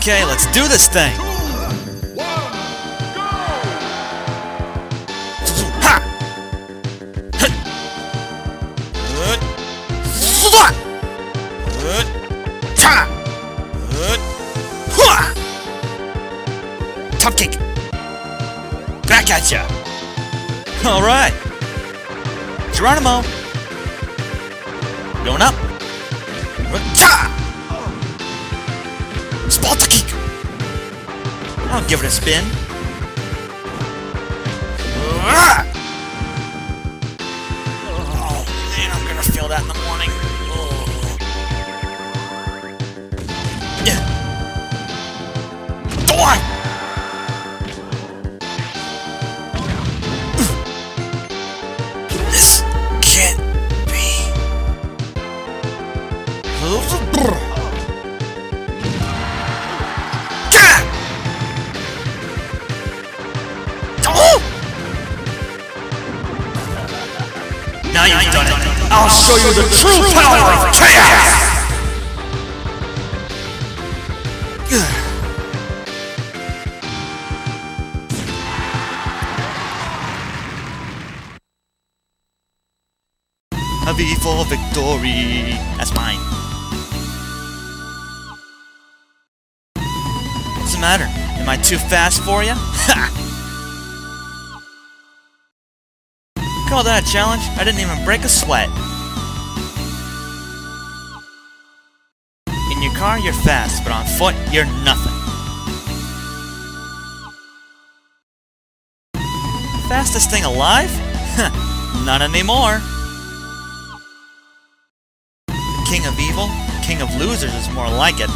Okay, let's do this thing! Top kick! Back at ya! Alright! Geronimo! Going up! Spalta kick! I'll give it a spin. Oh man, I'm gonna feel that in the morning. This can't be. Now you've done it. I'll show you the true power of chaos! A V for victory. That's mine. What's the matter? Am I too fast for you? Ha! Call that a challenge? I didn't even break a sweat. In your car, you're fast, but on foot, you're nothing. Fastest thing alive? Not anymore. King of evil, king of losers is more like it.